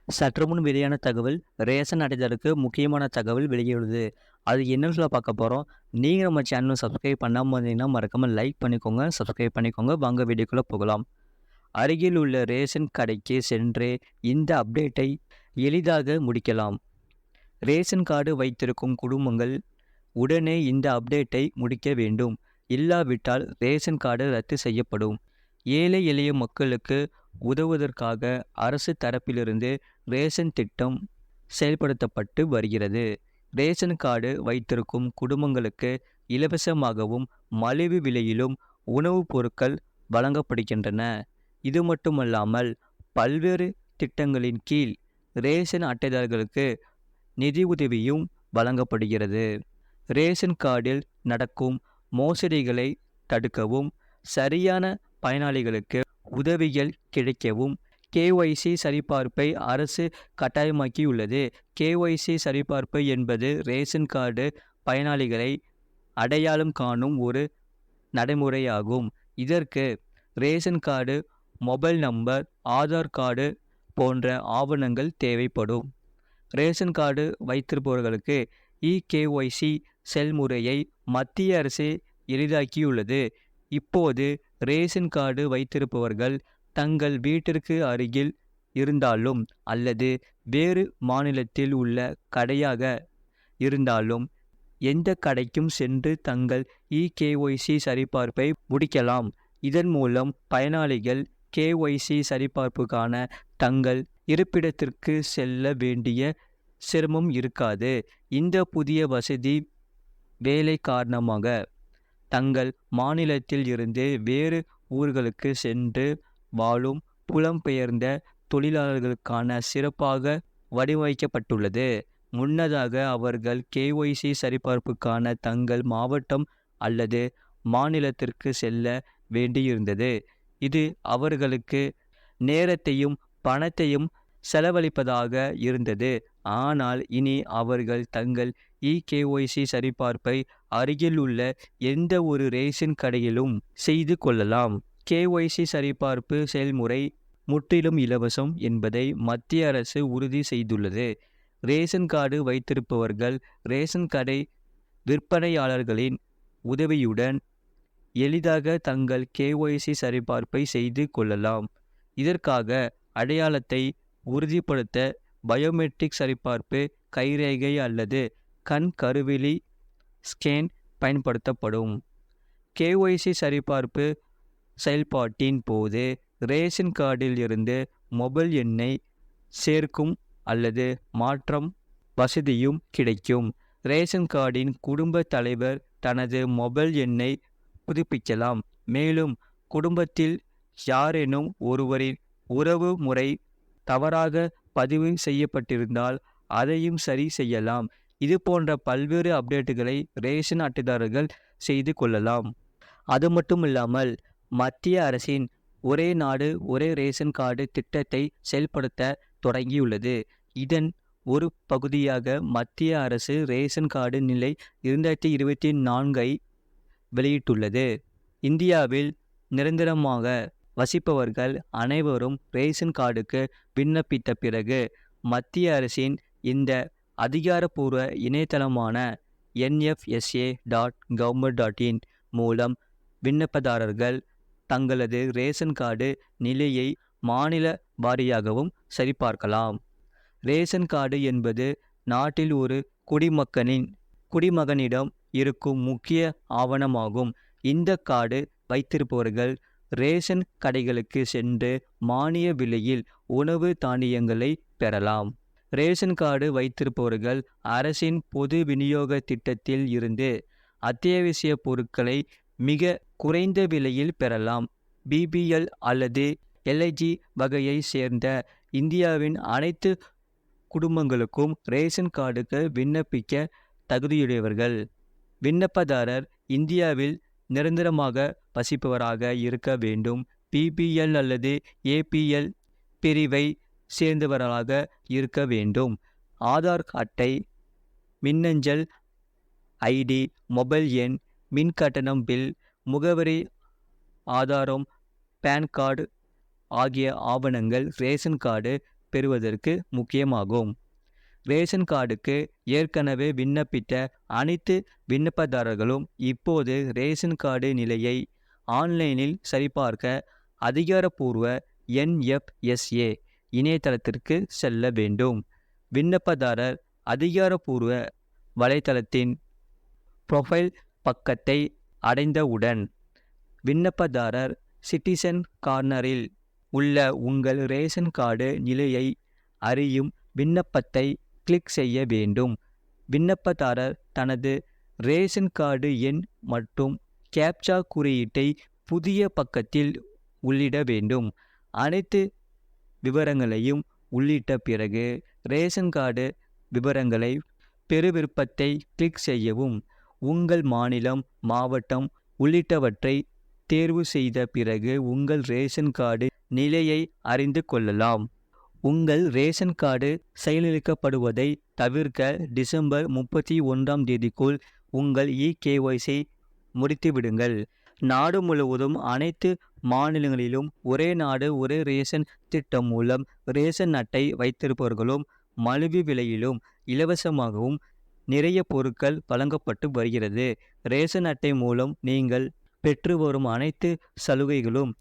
சற்றுமுன் வெளியான தகவல் ரேஷன் அட்டைதாரருக்கு முக்கியமான தகவல் வெளியிடுது. அது என்னன்னு சொல்ல பார்க்க போகிறோம். நீங்கள் நம்ம சேனல் சப்ஸ்கிரைப் பண்ணாமல் இருந்தீங்கன்னா மறக்காமல் லைக் பண்ணிக்கோங்க, சப்ஸ்கிரைப் பண்ணிக்கோங்க. வாங்க வீடியோக்குள்ளே போகலாம். அருகில் உள்ள ரேஷன் கடைக்கு சென்று இந்த அப்டேட்டை எளிதாக முடிக்கலாம். ரேஷன் கார்டு வைத்திருக்கும் குடும்பங்கள் உடனே இந்த அப்டேட்டை முடிக்க வேண்டும். இல்லாவிட்டால் ரேஷன் கார்டு ரத்து செய்யப்படும். ஏழை எளிய மக்களுக்கு உதவுவதற்காக அரசு தரப்பிலிருந்து ரேஷன் திட்டம் செயல்படுத்தப்பட்டு வருகிறது. ரேஷன் கார்டு வைத்திருக்கும் குடும்பங்களுக்கு இலவசமாகவும் மலிவு விலையிலும் உணவுப் பொருட்கள் வழங்கப்படுகின்றன. இது மட்டுமல்லாமல் பல்வேறு திட்டங்களின் கீழ் ரேஷன் அட்டைதாரர்களுக்கு நிதி உதவியும் வழங்கப்படுகிறது. ரேஷன் கார்டில் நடக்கும் மோசடிகளை தடுக்கவும், சரியான பயனாளிகளுக்கு உதவிகள் கிடைக்கவும் கேஒய்சி சரிபார்ப்பை அரசு கட்டாயமாக்கியுள்ளது. கேஒய்சி சரிபார்ப்பு என்பது ரேஷன் கார்டு பயனாளிகளை அடையாளம் காணும் ஒரு நடைமுறையாகும். இதற்கு ration card, mobile number, Aadhaar card போன்ற ஆவணங்கள் தேவைப்படும். ரேஷன் கார்டு வைத்திருப்பவர்களுக்கு இகேஒய்சி செயல்முறையை மத்திய அரசு எளிதாக்கியுள்ளது. இப்போது ரேஷன் கார்டு வைத்திருப்பவர்கள் தங்கள் வீட்டிற்கு அருகில் இருந்தாலும் அல்லது வேறு மாநிலத்தில் உள்ள கடையாக இருந்தாலும் எந்த கடைக்கும் சென்று தங்கள் இகேஒய்சி சரிபார்ப்பை முடிக்கலாம். இதன் மூலம் பயனாளிகள் கேஒய்சி சரிபார்ப்புக்கான தங்கள் இருப்பிடத்திற்கு செல்ல வேண்டிய சிரமம் இருக்காது. இந்த புதிய வசதி வேலை காரணமாக தங்கள் மாநிலத்தில் இருந்து வேறு ஊர்களுக்கு சென்று வாழும் புலம்பெயர்ந்த தொழிலாளர்களுக்கான சிறப்பாக வடிவமைக்கப்பட்டுள்ளது. முன்னதாக அவர்கள் கேஒய்சி சரிபார்ப்புக்கான தங்கள் மாவட்டம் அல்லது மாநிலத்திற்கு செல்ல வேண்டியிருந்தது. இது அவர்களுக்கு நேரத்தையும் பணத்தையும் செலவழிப்பதாக இருந்தது. ஆனால் இனி அவர்கள் தங்கள் இகேஒய்சி சரிபார்ப்பை அருகில் உள்ள எந்த ஒரு ரேஷன் கடையிலும் செய்து கொள்ளலாம். கேஒய்சி சரிபார்ப்பு செயல்முறை முற்றிலும் இலவசம் என்பதை மத்திய அரசு உறுதி செய்துள்ளது. ரேஷன் கார்டு வைத்திருப்பவர்கள் ரேஷன் கடை விற்பனையாளர்களின் உதவியுடன் எளிதாக தங்கள் கேஒய்சி சரிபார்ப்பை செய்து கொள்ளலாம். இதற்காக அடையாளத்தை உறுதிப்படுத்த பயோமெட்ரிக் சரிபார்ப்பு, கைரேகை அல்லது கண் கருவிழி ஸ்கேன் பயன்படுத்தப்படும். கேஒய்சி சரிபார்ப்பு செயல்பாட்டின் போது ரேஷன் கார்டில் இருந்து மொபைல் எண்ணை சேர்க்கும் அல்லது மாற்றம் வசதியும் கிடைக்கும். ரேஷன் கார்டின் குடும்ப தலைவர் தனது மொபைல் எண்ணை புதுப்பிக்கலாம். மேலும் குடும்பத்தில் யாரேனும் ஒருவரின் உறவு முறை தவறாக பதிவு செய்யப்பட்டிருந்தால் அதையும் சரி செய்யலாம். இது போன்ற பல்வேறு அப்டேட்டுகளை ரேஷன் அட்டைதாரர்கள் செய்து கொள்ளலாம். அது மட்டுமில்லாமல் மத்திய அரசின் ஒரே நாடு ஒரே ரேஷன் கார்டு திட்டத்தை செயல்படுத்த தொடங்கியுள்ளது. இதன் ஒரு பகுதியாக மத்திய அரசு ரேஷன் கார்டு நிலை 2024 வெளியிட்டுள்ளது. இந்தியாவில் நிரந்தரமாக வசிப்பவர்கள் அனைவரும் ரேஷன் கார்டுக்கு விண்ணப்பித்த பிறகு மத்திய அரசின் இந்த அதிகாரப்பூர்வ இணையதளமான nfsa.government.in மூலம் விண்ணப்பதாரர்கள் தங்களது ரேஷன் கார்டு நிலையை மாநில வாரியாகவும் சரிபார்க்கலாம். ரேஷன் கார்டு என்பது நாட்டில் ஒரு குடிமகனிடம் இருக்கும் முக்கிய ஆவணமாகும். இந்த கார்டு வைத்திருப்பவர்கள் ரேஷன் கடைகளுக்கு சென்று மானிய விலையில் உணவு தானியங்களை பெறலாம். ரேஷன் கார்டு வைத்திருப்பவர்கள் அரசின் பொது விநியோக திட்டத்தில் இருந்து அத்தியாவசிய பொருட்களை மிக குறைந்த விலையில் பெறலாம். பிபிஎல் அல்லது எல்ஐஜி வகையை சேர்ந்த இந்தியாவின் அனைத்து குடும்பங்களுக்கும் ரேஷன் கார்டுக்கு விண்ணப்பிக்க தகுதியுடையவர்கள். விண்ணப்பதாரர் இந்தியாவில் நிரந்தரமாக வசிப்பவராக இருக்க வேண்டும். பிபிஎல் அல்லது ஏபிஎல் பிரிவை சேர்ந்தவர்களாக இருக்க வேண்டும். ஆதார் அட்டை, மின்னஞ்சல் ஐடி, மொபைல் எண், மின் கட்டணம் பில், முகவரி ஆதாரம், பேன் கார்டு ஆகிய ஆவணங்கள் ரேஷன் கார்டு பெறுவதற்கு முக்கியமாகும். ரேஷன் கார்டுக்கு ஏற்கனவே விண்ணப்பித்த அனைத்து விண்ணப்பதாரர்களும் இப்போது ரேஷன் கார்டு நிலையை ஆன்லைனில் சரிபார்க்க அதிகாரப்பூர்வ NFSA இணையதளத்திற்கு செல்ல வேண்டும். விண்ணப்பதாரர் அதிகாரப்பூர்வ வலைத்தளத்தின் ப்ரொஃபைல் பக்கத்தை அடைந்தவுடன் விண்ணப்பதாரர் சிட்டிசன் கார்னரில் உள்ள உங்கள் ரேஷன் கார்டு நிலையை அறியும் விண்ணப்பத்தை கிளிக் செய்ய வேண்டும். விண்ணப்பதாரர் தனது ரேஷன் கார்டு எண் மற்றும் கேப்சா குறியீட்டை புதிய பக்கத்தில் உள்ளிட வேண்டும். அனைத்து விவரங்களையும் உள்ளிட்ட பிறகு ரேஷன் கார்டு விவரங்களை பெறு விருப்பத்தை கிளிக் செய்யவும். உங்கள் மாநிலம், மாவட்டம் உள்ளிட்டவற்றை தேர்வு செய்த பிறகு உங்கள் ரேஷன் கார்டு நிலையை அறிந்து கொள்ளலாம். உங்கள் ரேஷன் கார்டு செயலிழக்கப்படுவதை தவிர்க்க டிசம்பர் 31ஆம் தேதிக்குள் உங்கள் eKYC முடித்துவிடுங்கள். நாடு முழுவதும் அனைத்து மாநிலங்களிலும் ஒரே நாடு ஒரே ரேஷன் திட்டம் மூலம் ரேஷன் அட்டை வைத்திருப்பவர்களும் மலிவு விலையிலும் இலவசமாகவும் நிறைய பொருட்கள் வழங்கப்பட்டு வருகிறது. ரேஷன் அட்டை மூலம் நீங்கள் பெற்று வரும் அனைத்து சலுகைகளும்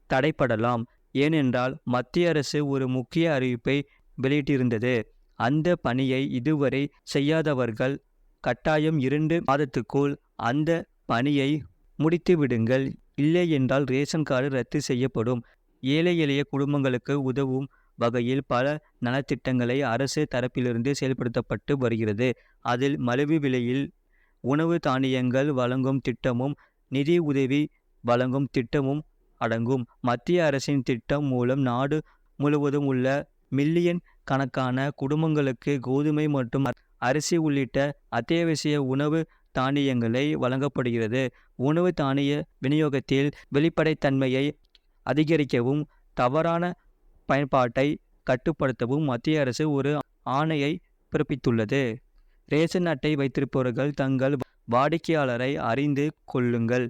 தடைப்படலாம். ஏனென்றால் மத்திய அரசு ஒரு முக்கிய அறிவிப்பை வெளியிட்டிருந்தது. அந்த பணியை இதுவரை செய்யாதவர்கள் கட்டாயம் 2 மாதத்துக்குள் அந்த பணியை முடித்துவிடுங்கள். இல்லை என்றால் ரேஷன் கார்டு ரத்து செய்யப்படும். ஏழை எளிய குடும்பங்களுக்கு உதவும் வகையில் பல நலத்திட்டங்களை அரசு தரப்பிலிருந்து செயல்படுத்தப்பட்டு வருகிறது. அதில் மலிவு விலையில் உணவு தானியங்கள் வழங்கும் திட்டமும் நிதி உதவி வழங்கும் திட்டமும் அடங்கும். மத்திய அரசின் திட்டம் மூலம் நாடு முழுவதும் உள்ள மில்லியன் கணக்கான குடும்பங்களுக்கு கோதுமை மற்றும் அரிசி உள்ளிட்ட அத்தியாவசிய உணவு தானியங்களை வழங்கப்படுகிறது. உணவு தானிய விநியோகத்தில் வெளிப்படைத்தன்மையை அதிகரிக்கவும் தவறான பயன்பாட்டை கட்டுப்படுத்தவும் மத்திய அரசு ஒரு ஆணையை பிறப்பித்துள்ளது. ரேஷன் அட்டை வைத்திருப்பவர்கள் தங்கள் வாடிக்கையாளரை அறிந்து கொள்ளுங்கள்.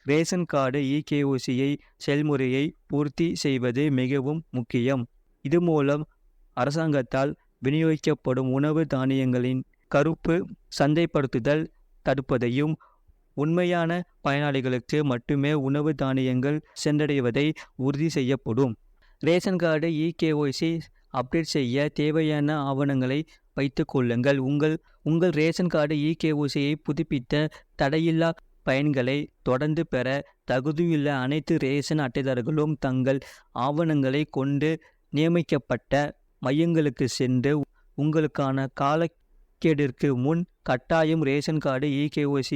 ரேஷன் கார்டு eKYC செயல்முறையை பூர்த்தி செய்வது மிகவும் முக்கியம். இது மூலம் அரசாங்கத்தால் விநியோகிக்கப்படும் உணவு தானியங்களின் கருப்பு சந்தைப்படுத்துதல் தடுப்பதையும் உண்மையான பயனாளிகளுக்கு மட்டுமே உணவு தானியங்கள் சென்றடைவதை உறுதி செய்யப்படும். ரேஷன் கார்டு eKYC அப்டேட் செய்ய தேவையான ஆவணங்களை வைத்து கொள்ளுங்கள். உங்கள் ரேஷன் கார்டு eKYC புதுப்பித்த தடையில்லா பயன்களை தொடர்ந்து பெற தகுதியுள்ள அனைத்து ரேஷன் அட்டைதாரர்களும் தங்கள் ஆவணங்களை கொண்டு நியமிக்கப்பட்ட மையங்களுக்கு சென்று உங்களுக்கான காலக்கெடுவிற்கு முன் கட்டாயம் ரேஷன் கார்டு eKYC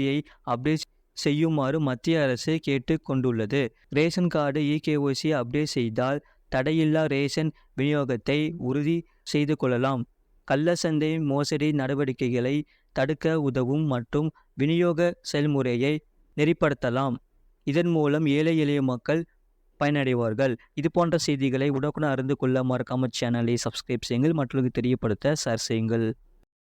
அப்டேட் செய்யுமாறு மத்திய அரசு கேட்டு கொண்டுள்ளது. ரேஷன் கார்டு eKYC அப்டேட் செய்தால் தடையில்லா ரேஷன் விநியோகத்தை உறுதி செய்து கொள்ளலாம். கள்ளச்சந்தை மோசடி நடவடிக்கைகளை தடுக்க உதவும் மற்றும் விநியோக செயல்முறையை நெறிப்படுத்தலாம். இதன் மூலம் ஏழை எளிய மக்கள் பயனடைவார்கள். இது போன்ற செய்திகளை உடனுக்குடன் அறிந்து கொள்ள மறக்காம சேனலை சப்ஸ்கிரைப் செய்யுங்கள். மற்றவர்களுக்கு தெரியப்படுத்த ஷேர் செய்யுங்கள்.